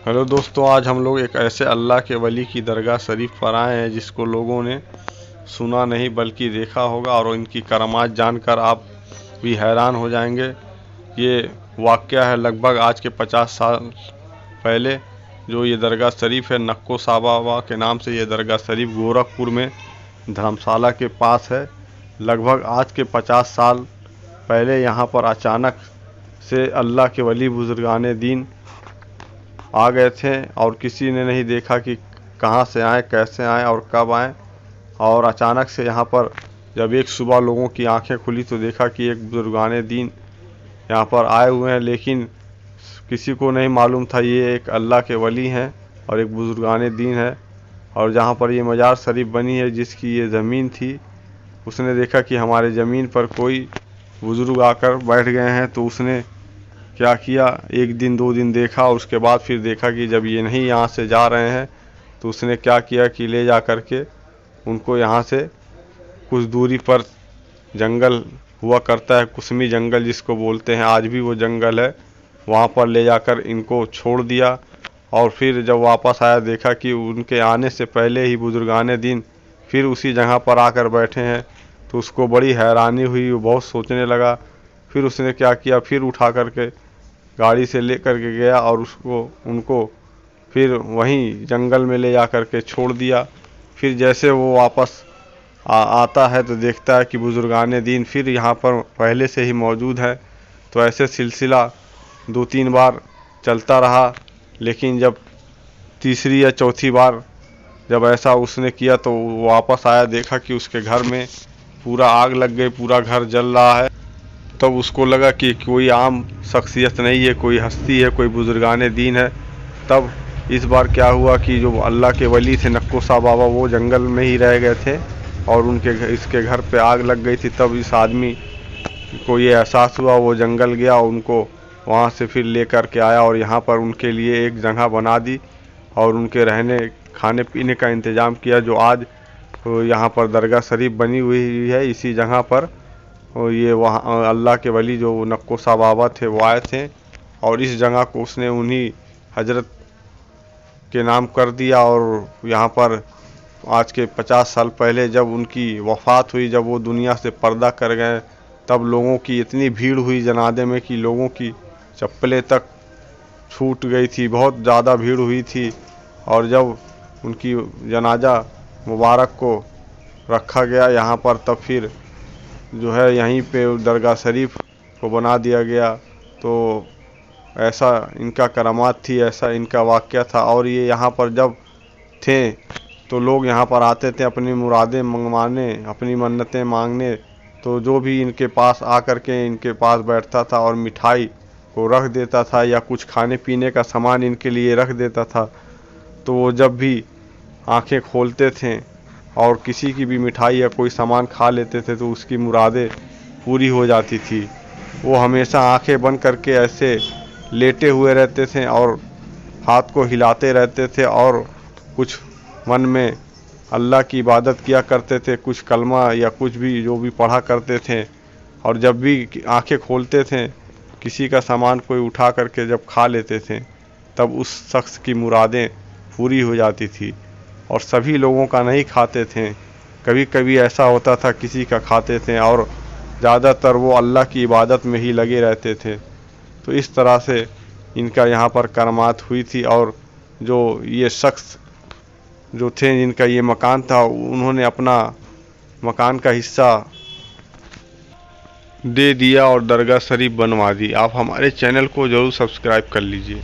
Hello दोस्तों, आज हम लोग एक ऐसे अल्लाह के वली की दरगाह शरीफ पर आए हैं जिसको लोगों ने सुना नहीं बल्कि देखा होगा, और इनकी करामात जानकर आप भी हैरान हो जाएंगे। ये वाक़या है लगभग आज के 50 साल पहले। जो ये दरगाह शरीफ है, नक्को साहब के नाम से ये दरगाह शरीफ गोरखपुर में धर्मशाला के पास है। लगभग आज के 50 साल पहले यहाँ पर अचानक से अल्लाह के वली बुजुर्गाने दीन आ गए थे, और किसी ने नहीं देखा कि कहाँ से आए, कैसे आए और कब आए। और अचानक से यहाँ पर जब एक सुबह लोगों की आंखें खुली तो देखा कि एक बुजुर्गाने दीन यहाँ पर आए हुए हैं, लेकिन किसी को नहीं मालूम था ये एक अल्लाह के वली हैं और एक बुजुर्गाने दीन है। और जहाँ पर ये मज़ार शरीफ बनी है, जिसकी ये ज़मीन थी, उसने देखा कि हमारे ज़मीन पर कोई बुज़ुर्ग आकर बैठ गए हैं। तो उसने क्या किया, एक दिन 2 दिन देखा, और उसके बाद फिर देखा कि जब ये नहीं यहाँ से जा रहे हैं तो उसने क्या किया कि ले जा कर के उनको यहाँ से कुछ दूरी पर जंगल हुआ करता है, कुसमी जंगल जिसको बोलते हैं, आज भी वो जंगल है, वहाँ पर ले जाकर इनको छोड़ दिया। और फिर जब वापस आया देखा कि उनके आने से पहले ही बुजुर्गाने दीन फिर उसी जगह पर आकर बैठे हैं। तो उसको बड़ी हैरानी हुई, वो बहुत सोचने लगा। फिर उसने क्या किया, फिर उठा करके गाड़ी से ले कर के गया और उनको फिर वहीं जंगल में ले जा कर के छोड़ दिया। फिर जैसे वो वापस आता है तो देखता है कि बुजुर्गाने दीन फिर यहाँ पर पहले से ही मौजूद है। तो ऐसे सिलसिला 2-3 बार चलता रहा, लेकिन जब तीसरी या चौथी बार जब ऐसा उसने किया तो वापस आया, देखा कि उसके घर में पूरा आग लग गई, पूरा घर जल रहा है। तब उसको लगा कि कोई आम शख्सियत नहीं है, कोई हस्ती है, कोई बुजुर्गाने दीन है। तब इस बार क्या हुआ कि जो अल्लाह के वली थे नक्को साहब बाबा, वो जंगल में ही रह गए थे और इसके घर पे आग लग गई थी। तब इस आदमी को ये एहसास हुआ, वो जंगल गया, उनको वहाँ से फिर ले कर के आया और यहाँ पर उनके लिए एक जगह बना दी और उनके रहने खाने पीने का इंतज़ाम किया। जो आज यहाँ पर दरगाह शरीफ बनी हुई है, इसी जगह पर और ये वहाँ अल्लाह के वली जो नक्को साहब बाबा थे वो आए थे, और इस जगह को उसने उन्हीं हजरत के नाम कर दिया। और यहाँ पर आज के 50 साल पहले जब उनकी वफ़ात हुई, जब वो दुनिया से पर्दा कर गए, तब लोगों की इतनी भीड़ हुई जनाजे में कि लोगों की चप्पलें तक छूट गई थी, बहुत ज़्यादा भीड़ हुई थी। और जब उनकी जनाजा मुबारक को रखा गया यहाँ पर, तब फिर जो है यहीं पे दरगाह शरीफ को बना दिया गया। तो ऐसा इनका करामात थी, ऐसा इनका वाक़या था। और ये यहाँ पर जब थे तो लोग यहाँ पर आते थे अपनी मुरादें मंगवाने, अपनी मन्नतें मांगने। तो जो भी इनके पास आकर के इनके पास बैठता था और मिठाई को रख देता था या कुछ खाने पीने का सामान इनके लिए रख देता था, तो वो जब भी आंखें खोलते थे और किसी की भी मिठाई या कोई सामान खा लेते थे तो उसकी मुरादें पूरी हो जाती थी। वो हमेशा आंखें बंद करके ऐसे लेटे हुए रहते थे और हाथ को हिलाते रहते थे और कुछ मन में अल्लाह की इबादत किया करते थे, कुछ कलमा या कुछ भी जो भी पढ़ा करते थे। और जब भी आंखें खोलते थे, किसी का सामान कोई उठा करके जब खा लेते थे, तब उस शख्स की मुरादें पूरी हो जाती थी। और सभी लोगों का नहीं खाते थे, कभी कभी ऐसा होता था किसी का खाते थे, और ज़्यादातर वो अल्लाह की इबादत में ही लगे रहते थे। तो इस तरह से इनका यहाँ पर करामात हुई थी। और जो ये शख्स जो थे जिनका ये मकान था, उन्होंने अपना मकान का हिस्सा दे दिया और दरगाह शरीफ बनवा दी। आप हमारे चैनल को ज़रूर सब्सक्राइब कर लीजिए।